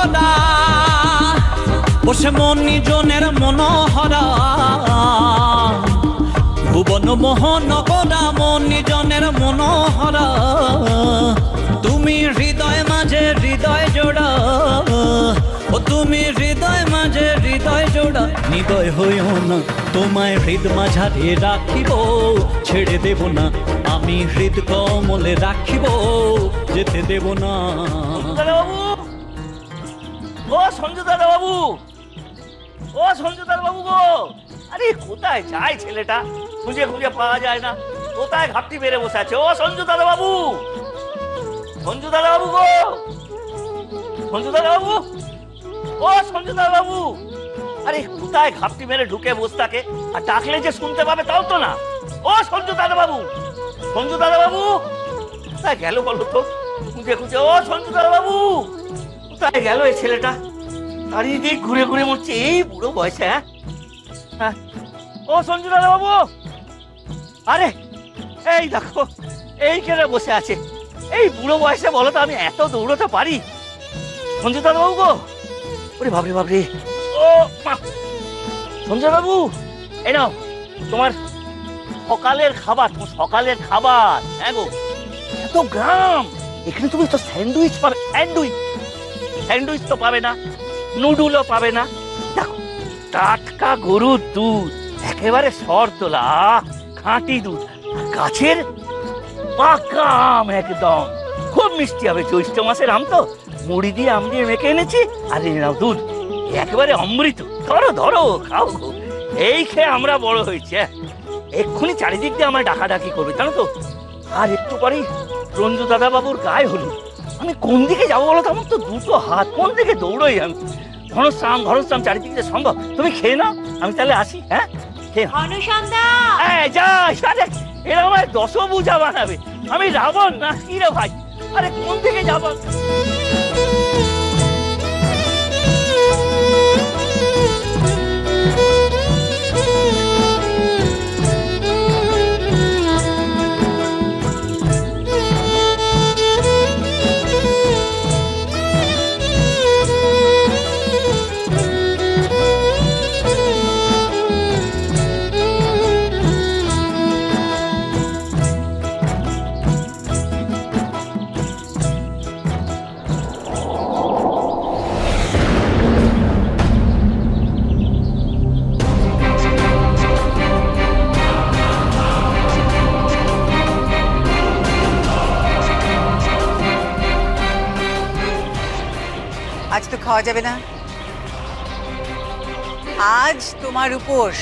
নগদা বসে মন নিজনের মনোহরা ভুবন মোহন নগদা মন নিজনের মনোহরা তুমি হৃদয় মাঝে হৃদয় জোড়া ও তুমি হৃদয় মাঝে হৃদয় জোড়া নিদয় হইও না তোমায় হৃদ মাঝারে রাখিব ছেড়ে দেব না আমি হৃদ কমলে রাখিব যেতে দেব না। ও সঞ্জু দাদা বাবু, ও সঞ্জু দাদা বাবু গো, আরে কোথায় যায় ছেলেটা? খুঁজে খুঁজে পাওয়া যায় না, কোথায় ঘাপটি বেড়ে বসে আছে? ও সঞ্জু দাদা বাবু, সঞ্জু দাদা বাবু গো, সঞ্জু দাদা বাবু, ও সঞ্জু দাদা বাবু, আরে কোথায় ঘাপটি মেরে ঢুকে বসে থাকে? আর ডাকলে যে শুনতে পাবে তাও তো না। ও সঞ্জু দাদা বাবু, সঞ্জু দাদা বাবু কোথায় গেল বলো তো? খুঁজে খুঁজে, ও সঞ্জু দাদা বাবু কোথায় গেল এই ছেলেটা? চারিদিক ঘুরে ঘুরে মরছে এই বুড়ো বয়সে। হ্যাঁ, ও সঞ্জু দাদা বাবু, আরে এই দেখো এইখানে বসে আছে। এই বুড়ো বয়সে বলো তো আমি এত দৌড়তে পারি? সঞ্জু দাদা বাবু গো, ওরে বাবরে বাবরে, ও মা! সঞ্জয় বাবু এই নাও তোমার সকালের খাবার, তোমার সকালের খাবার। হ্যাঁ গো, এত গ্রাম, এখানে তুমি তো স্যান্ডউইচ পাবে, স্যান্ডউইচ, স্যান্ডউইচ তো পাবে না, নুডলও পাবে না। দেখো টাটকা গরুর দুধ, একেবারে সর তোলা খাঁটি দুধ, গাছের পাকা আম, একদম খুব মিষ্টি হবে। জ্যৈষ্ঠ মাসের আম তো, মুড়ি দিয়ে আম দিয়ে মেখে এনেছি। আর এই নাও দুধ, একেবারে অমৃত। ধরো ধরো খাও গো, এই খেয়ে আমরা বড় হয়েছি। এক্ষুনি চারিদিক দিয়ে আমরা ডাকাডাকি করবে জানো তো। আর একটু পরেই রঞ্জু দাদা বাবুর গায়ে হলুদ। আমি কোন দিকে যাবো বলো তো? আমার তো দুটো হাত, কোন দিকে দৌড়ই আমি? ঘনশ্যাম ঘনশ্যাম চারিদিক দিয়ে সম্ভব। তুমি খেয়ে নাও, আমি তাহলে আসি। হ্যাঁ খেয়ে যা, এরা আমার দশভুজা বানাবে। আমি রাবণ না কি রে ভাই? আরে কোন দিকে যাবো? আজ তো খাওয়া যাবে না, আজ তোমার উপোস,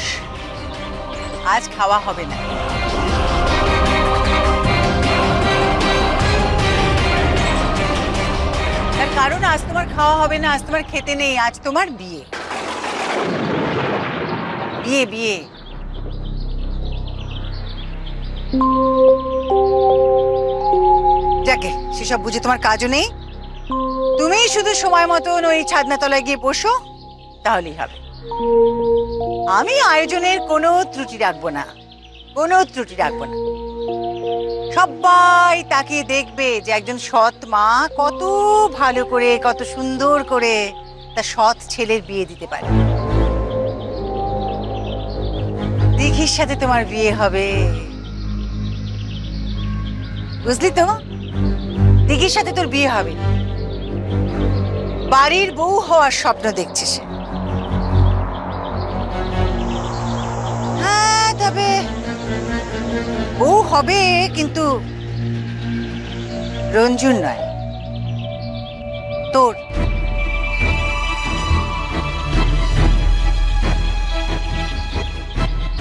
আজ খাওয়া হবে না। তার কারণ আজ তোমার খাওয়া হবে না, আজ তোমার খেতে নেই, আজ তোমার বিয়ে। বিয়ে বিয়ে যাকে সেসব বুঝে তোমার কাজও নেই। তুমি শুধু সময় মতন ওই ছাদনা তলায় গিয়ে বসো, তাহলেই হবে। আমি আয়োজনের কোনো ত্রুটি রাখবো না, কোনো ত্রুটি রাখবো না। সবাই তাকিয়ে দেখবে যে একজন সৎ মা কত ভালো করে, কত সুন্দর করে তার সৎ ছেলের বিয়ে দিতে পারে। দিঘির সাথে তোমার বিয়ে হবে, বুঝলি তো? দিঘির সাথে তোর বিয়ে হবে। বাড়ির বউ হওয়ার স্বপ্ন দেখছে সে। হ্যাঁ, তবে বউ হবে, কিন্তু রঞ্জুর নয়, তোর।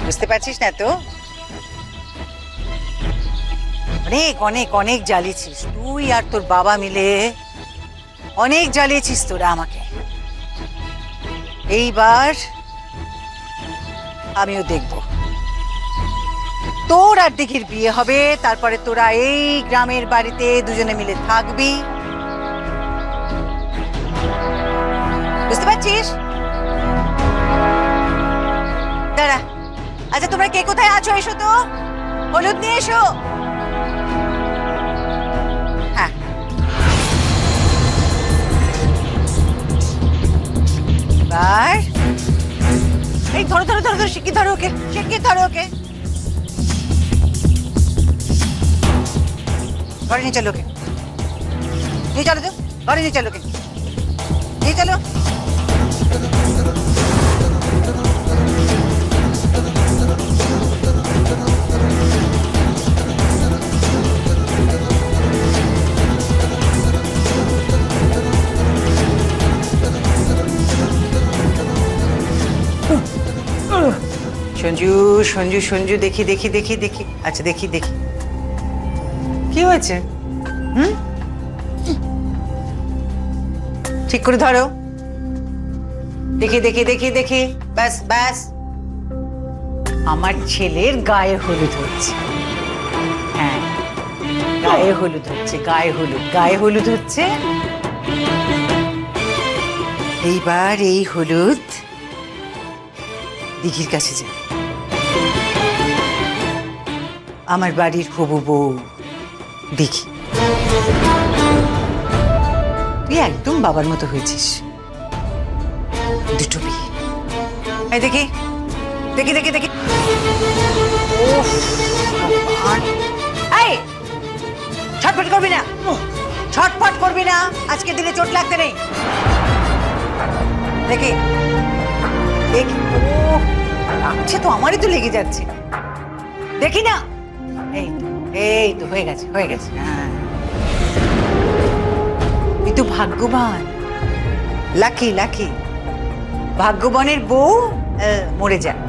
বুঝতে পারছিস না তো? অনেক অনেক অনেক জ্বালিয়েছিস তুই আর তোর বাবা মিলে, অনেক জ্বালিয়েছিস তোরা আমাকে। এইবার আমিও দেখব। তোর আর দিঘির বিয়ে হবে, তারপরে তোরা এই গ্রামের বাড়িতে দুজনে মিলে থাকবি। বুঝতে পারছিস? দাঁড়া, আচ্ছা তোমরা কে কোথায় আছো? এসো তো, হলুদ নিয়ে এসো। হ্যাঁ এবার এই ধরো ধরো ধরো ধরো, শিগগির ধরো ওকে, শিগগির ধরো ওকে। ঘরে নিয়ে চলো ওকে, নিয়ে চলো তো, ঘরে নিয়ে চলো ওকে, নিয়ে চলো। সঞ্জু সঞ্জু সঞ্জু, দেখি দেখি দেখি দেখি, আচ্ছা দেখি দেখি কি হয়েছে। হুম, ঠিক করে ধরো, দেখি দেখি দেখি দেখি, ব্যাস ব্যাস। আমার ছেলের গায়ে হলুদ হচ্ছে। হ্যাঁ, গায়ে হলুদ হচ্ছে, গায়ে হলুদ, গায়ে হলুদ হচ্ছে। এইবার এই হলুদ দিঘির কাছে যাই, আমার বাড়ির হবু বউ দিঘি। তুই একদম বাবার মতো হয়েছিস, দুটো বিয়ে। এই দেখি দেখি দেখি দেখি, ওফ ভগবান। এই ছটফট করবি না, ছটফট করবি না, আজকে দিলে চোট লাগতে নেই। দেখি দেখি, ও লাগছে তো, আমারই তো লেগে যাচ্ছে, দেখি না। এই তো হয়ে গেছে, হয়ে গেছে। হ্যাঁ, তুই তো ভাগ্যবান, লাকি লাকি। ভাগ্যবানের বউ মরে যায়,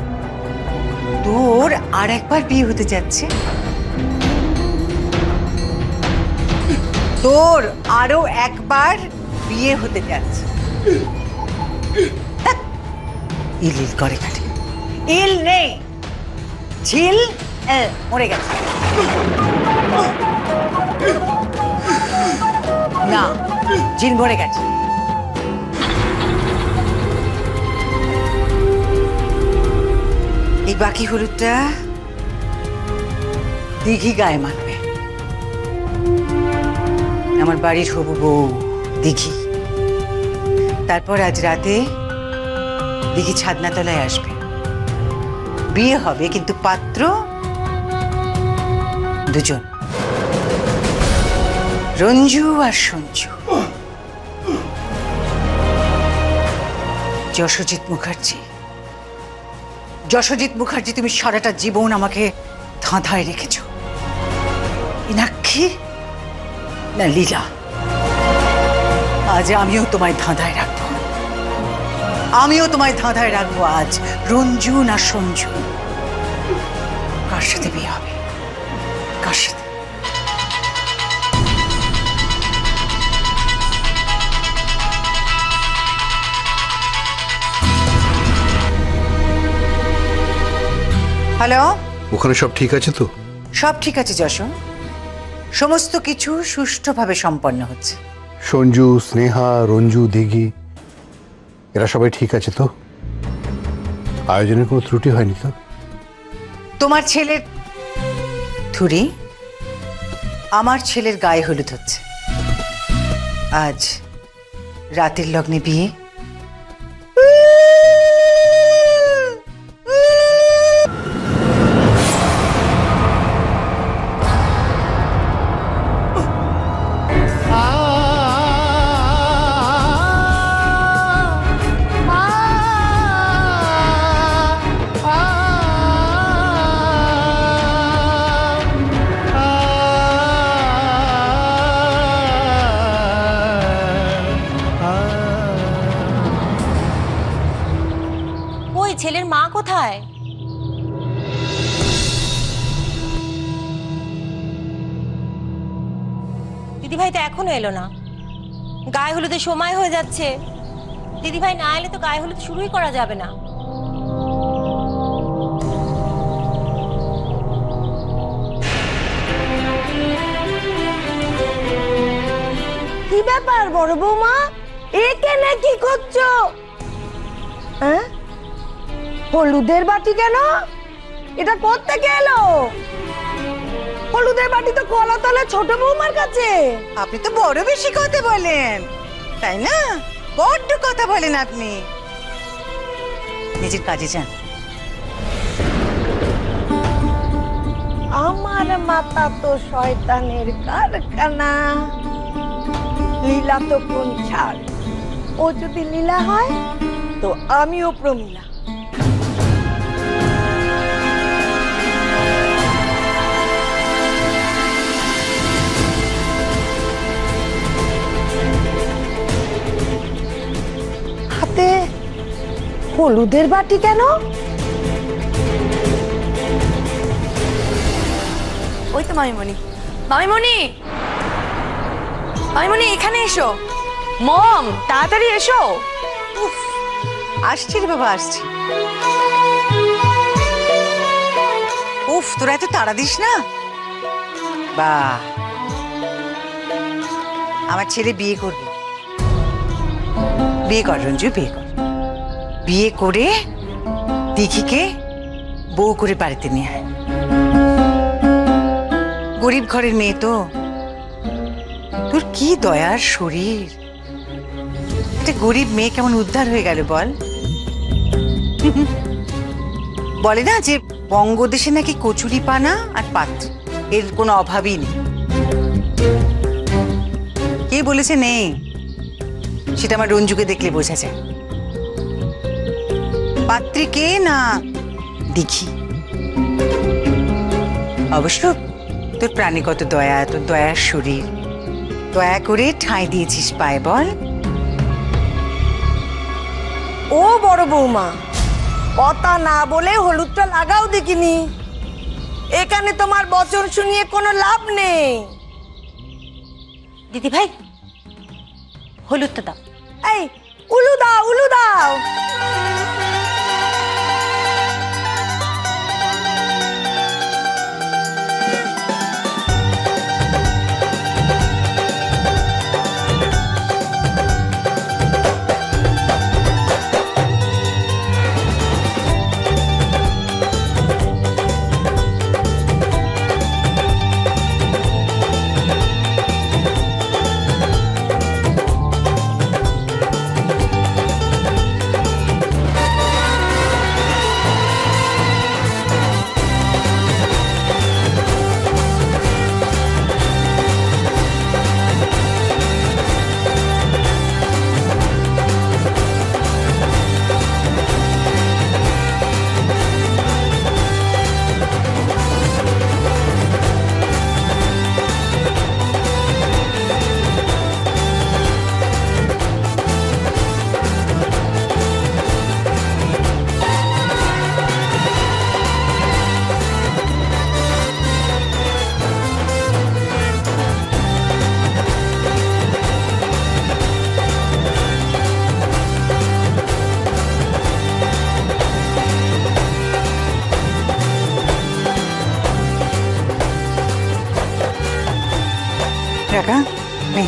তোর আর একবার বিয়ে হতে যাচ্ছে, তোর আরো একবার বিয়ে হতে যাচ্ছে। ইল ইল করে কাটে, ইল নেই, ঝিল মরে গেছে। না, ঝিল মরে গেছে। এই বাকি হলুদটা দিঘি গায়ে মাখবে, আমার বাড়ির হবু বউ দিঘি। তারপর আজ রাতে দিঘি ছাদনাতলায় আসবে, বিয়ে হবে, কিন্তু পাত্র দুজন, রঞ্জু আর সঞ্জু। যশোজিৎ মুখার্জি, যশোজিৎ মুখার্জি, তুমি সারাটা জীবন আমাকে ধাঁধায় রেখেছ। মীনাক্ষী না লীলা, আজ আমিও তোমায় ধাঁধায় রাখবো, আমিও তোমায় ধাঁধায় রাখবো। আজ রঞ্জু না সঞ্জু, কার সাথে বিয়ে হবে, কার সাথে? হ্যালো, ওখানে সব ঠিক আছে তো? সব ঠিক আছে যশোন, সমস্ত কিছু সুষ্ঠুভাবে সম্পন্ন হচ্ছে। সঞ্জু, স্নেহা, রঞ্জু, দিঘি এরা সবাই ঠিক আছে তো? আয়োজনের কোনো ত্রুটি হয়নি তো? তোমার ছেলের থুরি, আমার ছেলের গায়ে হলুদ হচ্ছে, আজ রাতের লগ্নে বিয়ে। ছেলের মা কোথায়? দিদিভাই তো এখনো এলো না, গায়ে হলুদের সময় হয়ে যাচ্ছে। দিদিভাই না এলে তো গায়ে হলুদ শুরুই করা যাবে না। কি ব্যাপার বড় বৌমা, এখানে কি করছো? হ্যাঁ, হলুদের বাটি কেন? এটা কোত্থেকে এলো? হলুদের বাটি তো কলাতলা ছোট বৌমার কাছে। আপনি তো বড় বেশি কথা বলেন, তাই না? বড্ড কথা বলেন আপনি। নিজের কাজে যান। আমার মাথা তো শয়তানের কারখানা। লীলা তো কোন ছাড়, ও যদি লীলা হয় তো আমিও প্রমীলা। হাতে হলুদের বাটি কেন? ওই তো মামিমণি, মামিমণি, মামিমণি এখানে এসো। মম, তাড়াতাড়ি এসো। উফ, আসছি রে বাবা, আসছি। উফ, তোরা এত তাড়া দিস না। বাহ, আমার ছেলে বিয়ে করবে। বিয়ে কর রঞ্জু, বিয়ে কর। বিয়ে করে দিঘিকে বউ করে বাড়িতে নিয়ে আয়। গরিব ঘরের মেয়ে তো, তোর কি দয়ার শরীর। একটা গরিব মেয়ে কেমন উদ্ধার হয়ে গেল বল। বলে না যে বঙ্গদেশে নাকি কচুরি পানা আর পাত্র এর কোনো অভাবই নেই। কে বলেছে নেই? সেটা আমার রঞ্জুকে দেখলে বোঝা যায়। পাত্রী কে না দিঘি। অবশ্য তোর প্রাণে কত দয়া, তোর দয়ার শরীর। দয়া করে ঠাঁই দিয়েছিস পায়ে বল। ও বড় বৌমা, কথা না বলে হলুদটা লাগাও দেখিনি। এখানে তোমার বচন শুনিয়ে কোনো লাভ নেই। দিদি ভাই, হলুদটা দাও। এই উলু দাও, উলু দাও। টাকা নে।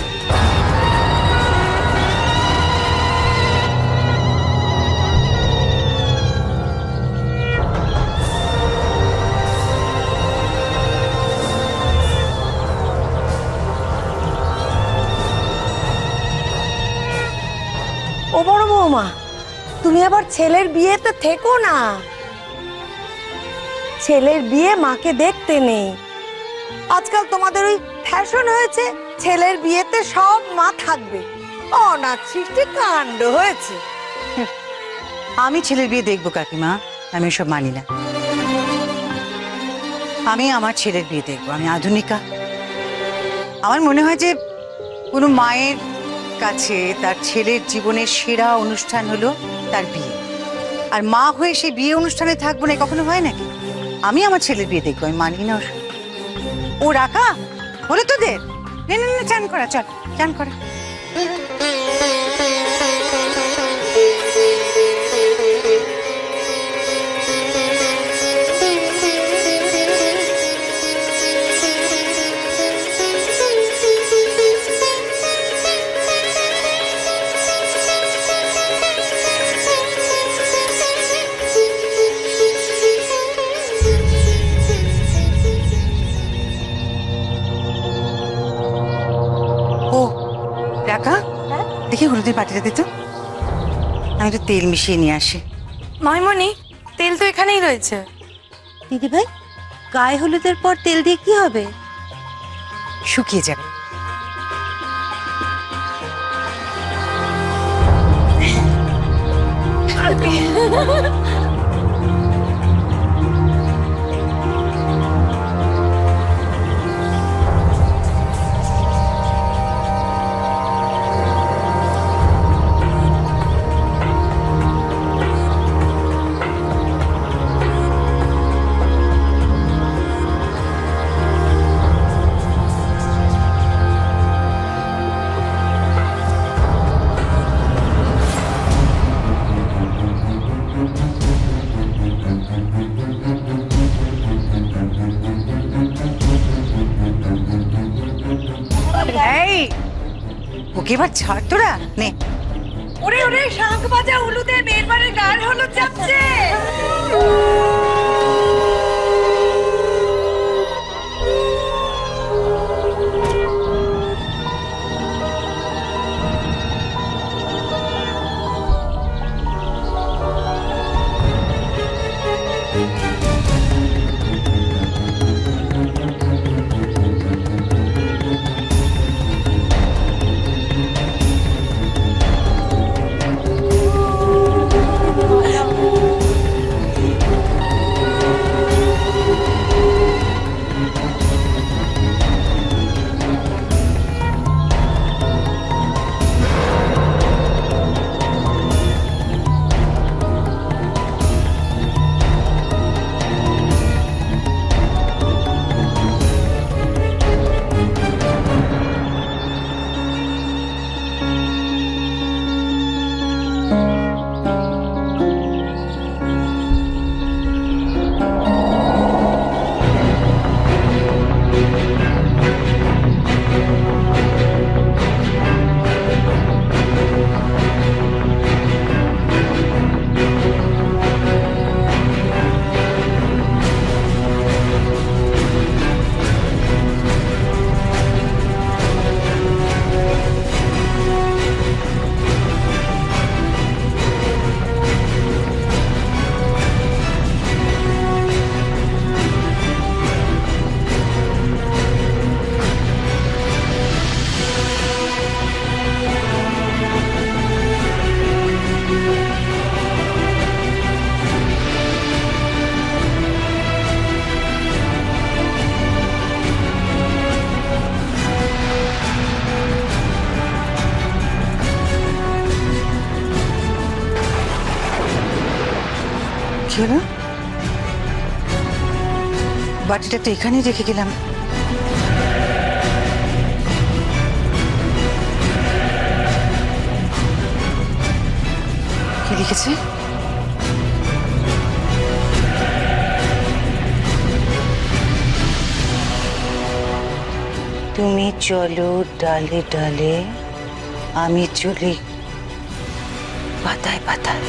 ও বড় বৌমা, তুমি আবার ছেলের বিয়েতে থেকো না। ছেলের বিয়ে মাকে দেখতে নেই। আজকাল তোমাদের ওই ফ্যাশন হয়েছে, ছেলের বিয়েতে সব মা থাকবে। অনাথ সৃষ্টি কাণ্ড হয়েছে। আমি ছেলের বিয়ে দেখবো কাকিমা, আমি সব মানি না। আমি আমার ছেলের বিয়ে দেখবো। আমি আধুনিকা। আমার মনে হয় যে কোনো মায়ের কাছে তার ছেলের জীবনের সেরা অনুষ্ঠান হলো তার বিয়ে, আর মা হয়ে সেই বিয়ে অনুষ্ঠানে থাকবো না, কখনো হয় নাকি? আমি আমার ছেলের বিয়ে দেখবো, আমি মানি না ওসব। ও রাখা হলো তোদের? নে নে নে, চান করা, চল চান করা। দেখি হলুদের বাটিটা দিত, আমি একটু তেল মিশিয়ে নিয়ে আসি। মাইমনি, তেল তো এখানেই রয়েছে। দিদিভাই, গায়ে হলুদের পর তেল দিয়ে কি হবে? শুকিয়ে যাবে। এই, ওকে এবার ছাড় তোরা, নে। ওরে ওরে, শাঁখ বাজা উলুদে মেয়ের বাড়ির গায়ে হলুদ যাচ্ছে। কি হলো? বাটিটা তো এখানেই রেখে গেলাম। কি লিখেছে? তুমি চলো ডালে ডালে, আমি চলি পাতায় পাতায়।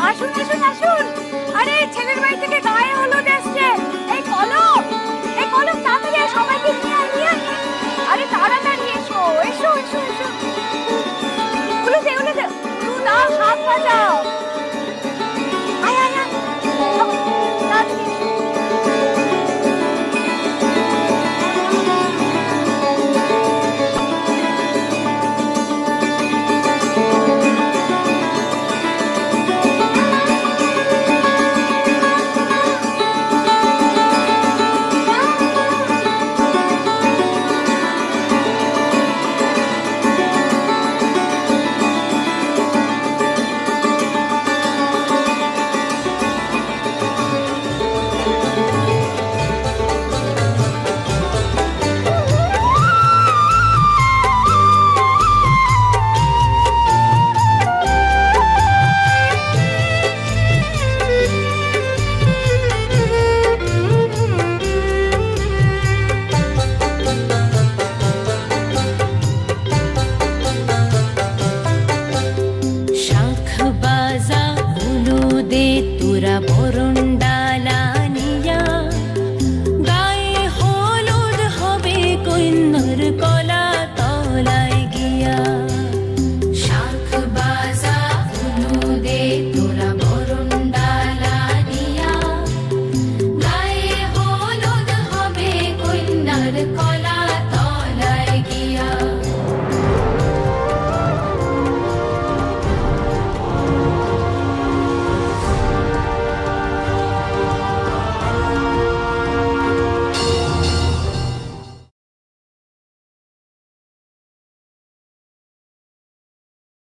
আসুন আসুন আসুন, আরে ছেলের বাড়ি থেকে গায়ে হলুদ এসছে। এই কলম, এই কলম তাড়াতাড়ি সবাইকে নিয়ে নিয়ে, আরে তাড়াতাড়ি এসো এসো এসো এসো। উলুদে উলুদে, দাও হাত বাজাও। আয় আয় আয়, তাড়াতাড়ি এসো। বরণ ডালা